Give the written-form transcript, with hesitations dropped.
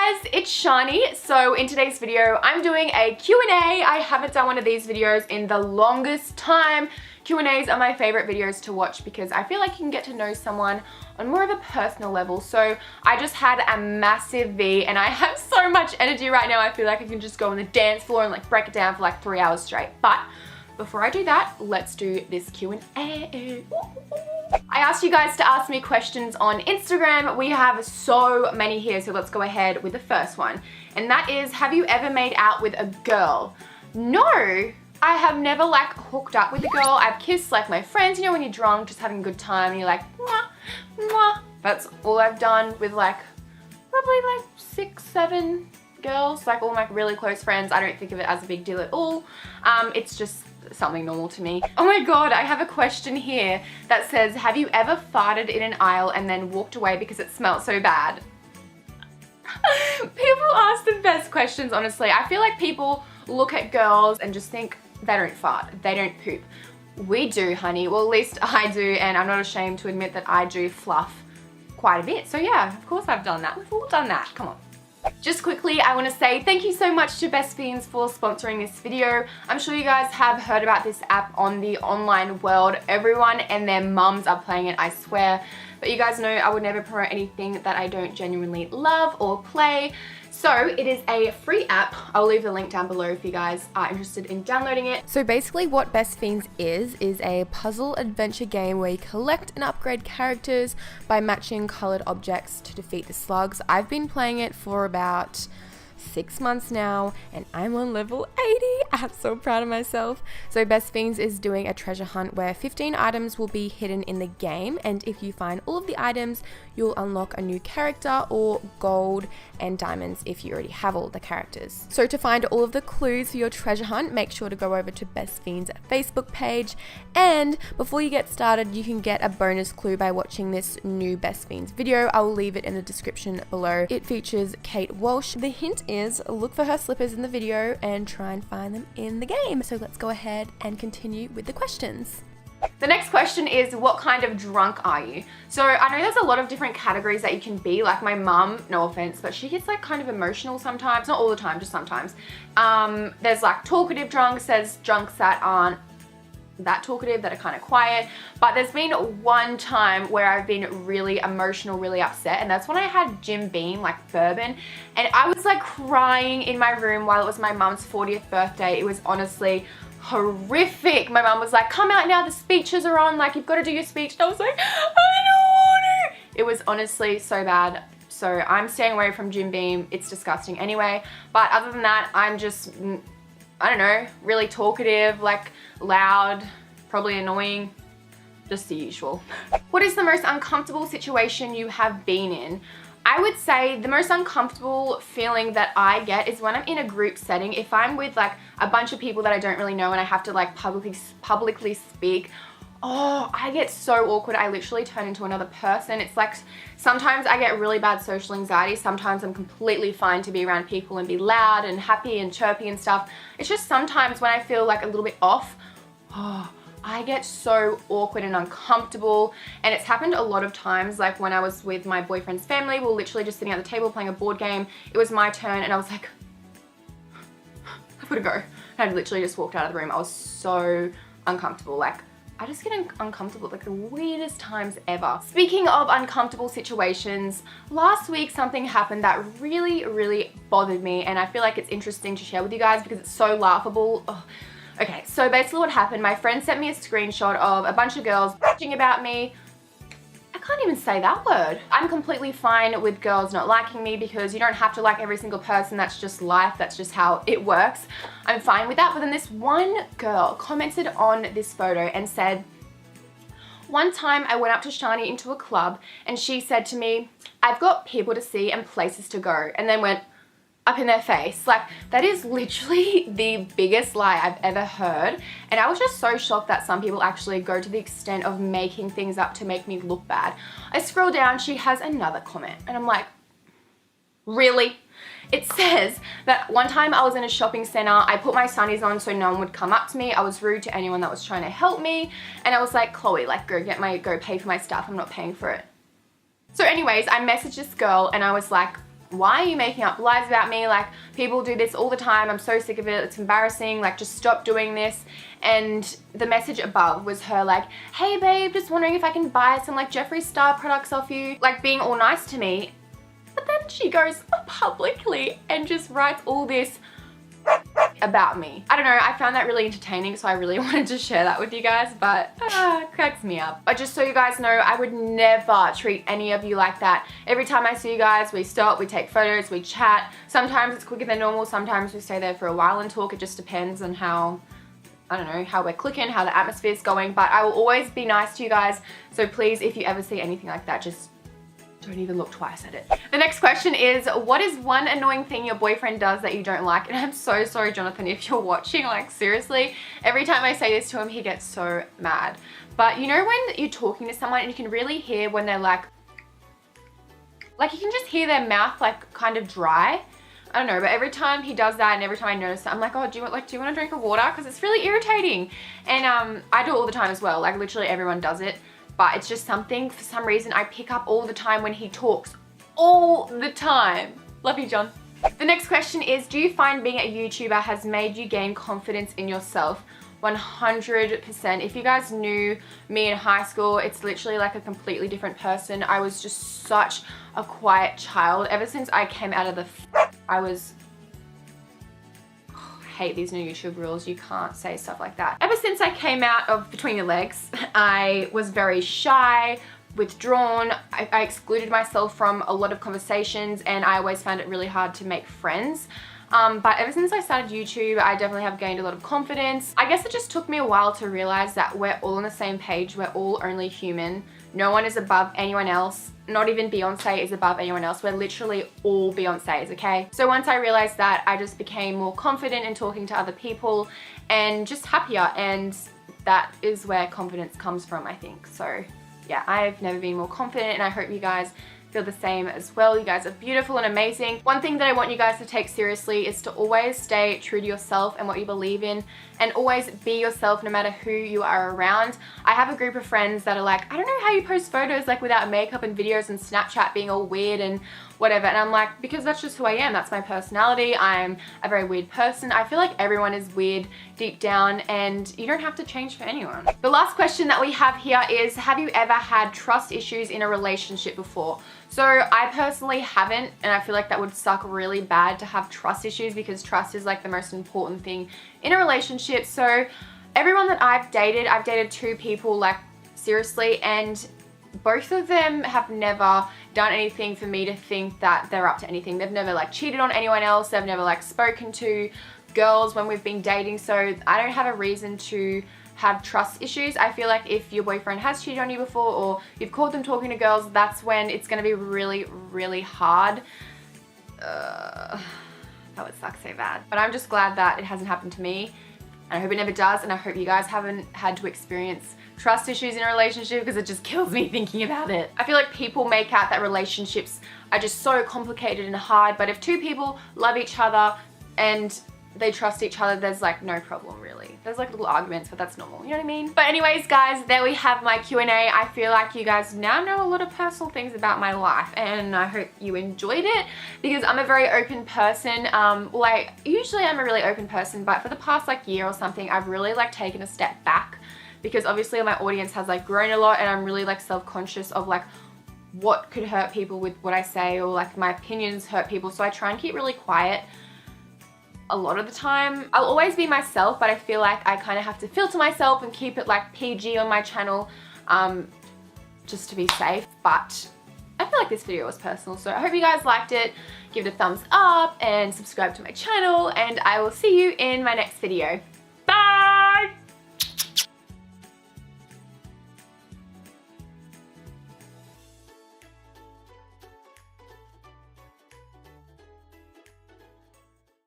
guys, it's Shani. So in today's video, I'm doing a Q&A. I haven't done one of these videos in the longest time. Q&As are my favorite videos to watch because I feel like you can get to know someone on more of a personal level. So I just had a massive V and I have so much energy right now. I feel like I can just go on the dance floor and like break it down for like 3 hours straight. But before I do that, let's do this Q&A. I asked you guys to ask me questions on Instagram. We have so many here, so let's go ahead with the first one. And that is, have you ever made out with a girl? No, I have never like hooked up with a girl. I've kissed like my friends, you know, when you're drunk, just having a good time and you're like, mwah, mwah. That's all I've done with like, probably like 6, 7 girls, like all my really close friends. I don't think of it as a big deal at all. It's just something normal to me. Oh my god, I have a question here that says, have you ever farted in an aisle and then walked away because it smelled so bad? People ask the best questions, honestly. I feel like people look at girls and just think they don't fart, they don't poop. We do, honey. Well, at least I do, and I'm not ashamed to admit that I do fluff quite a bit. So yeah, of course I've done that. We've all done that, come on. Just quickly, I want to say thank you so much to Best Fiends for sponsoring this video. I'm sure you guys have heard about this app on the online world. Everyone and their mums are playing it, I swear. But you guys know I would never promote anything that I don't genuinely love or play. So it is a free app. I'll leave the link down below if you guys are interested in downloading it. So basically what Best Fiends is a puzzle adventure game where you collect and upgrade characters by matching colored objects to defeat the slugs. I've been playing it for about 6 months now and I'm on level 80. I'm so proud of myself. So Best Fiends is doing a treasure hunt where 15 items will be hidden in the game, and if you find all of the items, you'll unlock a new character or gold and diamonds if you already have all the characters. So to find all of the clues for your treasure hunt, make sure to go over to Best Fiends' Facebook page, and before you get started, you can get a bonus clue by watching this new Best Fiends video. I will leave it in the description below. It features Kate Walsh. The hint is look for her slippers in the video and try and find them in the game. So let's go ahead and continue with the questions. The next question is, what kind of drunk are you? So I know there's a lot of different categories that you can be. Like my mum, no offense, but she gets like kind of emotional sometimes. Not all the time, just sometimes. There's like talkative drunks, there's drunks that aren't that talkative, that are kind of quiet. But there's been one time where I've been really emotional, really upset, and that's when I had Jim Beam, like bourbon, and I was like crying in my room while it was my mum's 40th birthday. It was honestly horrific. My mum was like, come out now, the speeches are on, like you've got to do your speech. And I was like, I don't want to. It was honestly so bad. So I'm staying away from Jim Beam. It's disgusting anyway. But other than that, I'm just, I don't know, really talkative, like loud, probably annoying, just the usual. What is the most uncomfortable situation you have been in? I would say the most uncomfortable feeling that I get is when I'm in a group setting. If I'm with like a bunch of people that I don't really know and I have to like publicly speak, oh, I get so awkward. I literally turn into another person. It's like sometimes I get really bad social anxiety. Sometimes I'm completely fine to be around people and be loud and happy and chirpy and stuff. It's just sometimes when I feel like a little bit off, oh, I get so awkward and uncomfortable, and it's happened a lot of times. Like when I was with my boyfriend's family, we were literally just sitting at the table playing a board game. It was my turn and I was like, I've got to go. And I literally just walked out of the room. I was so uncomfortable. Like I just get uncomfortable like the weirdest times ever. Speaking of uncomfortable situations, last week something happened that really bothered me, and I feel like it's interesting to share with you guys because it's so laughable. Ugh. Okay, so basically what happened, my friend sent me a screenshot of a bunch of girls bitching about me. I can't even say that word. I'm completely fine with girls not liking me because you don't have to like every single person. That's just life. That's just how it works. I'm fine with that. But then this one girl commented on this photo and said, one time I went up to Shani into a club and she said to me, I've got people to see and places to go, and then went up in their face. Like that is literally the biggest lie I've ever heard, and I was just so shocked that some people actually go to the extent of making things up to make me look bad. I scroll down, she has another comment and I'm like, really? It says that one time I was in a shopping center, I put my sunnies on so no one would come up to me. I was rude to anyone that was trying to help me, and I was like, Chloe, like go pay for my stuff, I'm not paying for it. So anyways, I messaged this girl and I was like, why are you making up lies about me? Like, people do this all the time. I'm so sick of it. It's embarrassing. Like, just stop doing this. And the message above was her like, hey babe, just wondering if I can buy some like Jeffree Star products off you. Like, being all nice to me. But then she goes publicly and just writes all this about me. I don't know, I found that really entertaining, so I really wanted to share that with you guys, but it cracks me up. But just so you guys know, I would never treat any of you like that. Every time I see you guys, we stop, we take photos, we chat. Sometimes it's quicker than normal, sometimes we stay there for a while and talk. It just depends on how, I don't know, how we're clicking, how the atmosphere's going, but I will always be nice to you guys. So please, if you ever see anything like that, just don't even look twice at it. The next question is, what is one annoying thing your boyfriend does that you don't like? And I'm so sorry, Jonathan, if you're watching, like seriously, every time I say this to him, he gets so mad. But you know when you're talking to someone and you can really hear when they're like you can just hear their mouth like kind of dry? I don't know, but every time he does that and every time I notice that, I'm like, oh, do you want to drink of water? Because it's really irritating. And I do it all the time as well. Like, literally everyone does it. But it's just something, for some reason, I pick up all the time when he talks. All the time. Love you, John. The next question is, do you find being a YouTuber has made you gain confidence in yourself? 100%. If you guys knew me in high school, it's literally like a completely different person. I was just such a quiet child. Ever since I came out of the I was... hate these new YouTube rules. You can't say stuff like that. Ever since I came out of Between Your Legs, I was very shy, withdrawn. I excluded myself from a lot of conversations, and I always found it really hard to make friends. But ever since I started YouTube, I definitely have gained a lot of confidence. I guess it just took me a while to realize that we're all on the same page. We're all only human. No one is above anyone else. Not even Beyonce is above anyone else. We're literally all Beyoncés, okay? So once I realized that, I just became more confident in talking to other people and just happier, and that is where confidence comes from, I think. So yeah, I've never been more confident, and I hope you guys feel the same as well. You guys are beautiful and amazing. One thing that I want you guys to take seriously is to always stay true to yourself and what you believe in, and always be yourself no matter who you are around. I have a group of friends that are like, I don't know how you post photos like without makeup and videos and Snapchat being all weird and whatever. And I'm like, because that's just who I am. That's my personality. I'm a very weird person. I feel like everyone is weird deep down, and you don't have to change for anyone. The last question that we have here is, have you ever had trust issues in a relationship before? So I personally haven't, and I feel like that would suck really bad to have trust issues, because trust is like the most important thing in a relationship. So everyone that I've dated 2 people, like seriously, and both of them have never done anything for me to think that they're up to anything. They've never like cheated on anyone else. They've never like spoken to girls when we've been dating. So I don't have a reason to have trust issues. I feel like if your boyfriend has cheated on you before, or you've caught them talking to girls, that's when it's going to be really, really hard. That would suck so bad. But I'm just glad that it hasn't happened to me. And I hope it never does, and I hope you guys haven't had to experience trust issues in a relationship, because it just kills me thinking about it. I feel like people make out that relationships are just so complicated and hard, but if 2 people love each other and they trust each other, there's like no problem really. There's like little arguments, but that's normal, you know what I mean? But anyways guys, there we have my Q&A. I feel like you guys now know a lot of personal things about my life, and I hope you enjoyed it, because I'm a very open person. Like usually I'm a really open person, but for the past like year or something, I've really like taken a step back, because obviously my audience has like grown a lot, and I'm really like self-conscious of like what could hurt people with what I say, or like my opinions hurt people. So I try and keep really quiet a lot of the time. I'll always be myself, but I feel like I kind of have to filter myself and keep it like PG on my channel, just to be safe. But I feel like this video was personal, so I hope you guys liked it. Give it a thumbs up and subscribe to my channel, and I will see you in my next video.